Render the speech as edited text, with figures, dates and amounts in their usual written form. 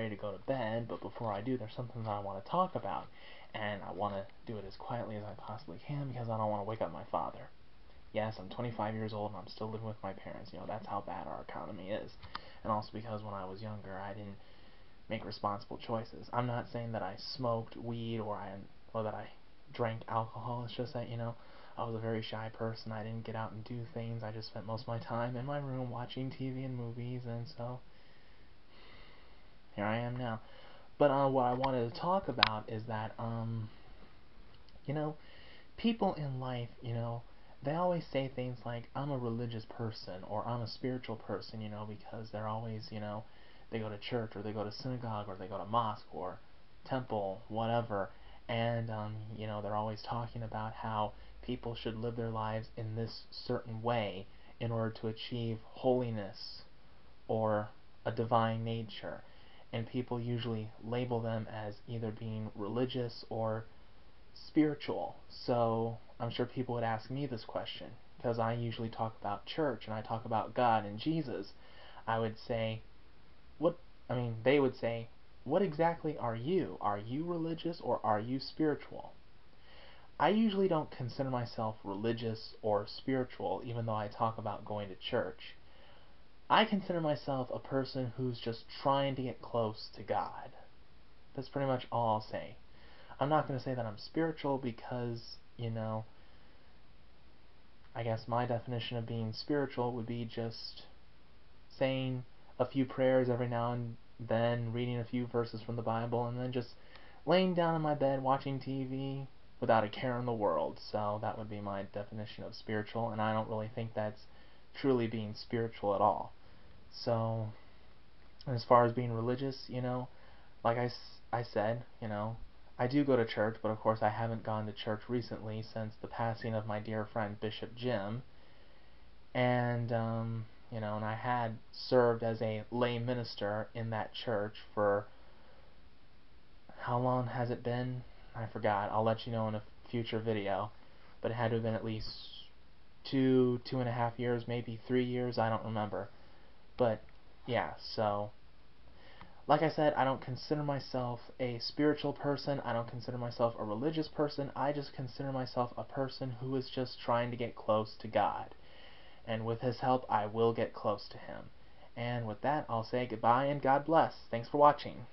ready to go to bed, but before I do, there's something that I want to talk about, and I want to do it as quietly as I possibly can because I don't want to wake up my father. Yes, I'm 25 years old and I'm still living with my parents. That's how bad our economy is. And also because when I was younger, I didn't make responsible choices. I'm not saying that I smoked weed or that I drank alcohol. It's just that, I was a very shy person. I didn't get out and do things. I just spent most of my time in my room watching TV and movies, and so here I am now. But what I wanted to talk about is that, you know, people in life, they always say things like, I'm a religious person, or I'm a spiritual person, because they're always, they go to church, or they go to synagogue, or they go to mosque, or temple, whatever, and, they're always talking about how people should live their lives in this certain way in order to achieve holiness, or a divine nature. And people usually label them as either being religious or spiritual. So I'm sure people would ask me this question because I usually talk about church and I talk about God and Jesus. I would say, they would say, what exactly are you? Are you religious or are you spiritual? I usually don't consider myself religious or spiritual even though I talk about going to church. I consider myself a person who's just trying to get close to God. That's pretty much all I'll say. I'm not going to say that I'm spiritual because, I guess my definition of being spiritual would be just saying a few prayers every now and then, reading a few verses from the Bible, and then just laying down in my bed watching TV without a care in the world. So that would be my definition of spiritual, and I don't really think that's truly being spiritual at all. So, as far as being religious, like I said, I do go to church, but of course I haven't gone to church recently since the passing of my dear friend Bishop Jim. And, and I had served as a lay minister in that church for, how long has it been? I forgot. I'll let you know in a future video. But it had to have been at least 2.5 years, maybe 3 years, I don't remember. But, yeah, so like I said, I don't consider myself a spiritual person. I don't consider myself a religious person. I just consider myself a person who is just trying to get close to God. And with His help, I will get close to Him. And with that, I'll say goodbye and God bless. Thanks for watching.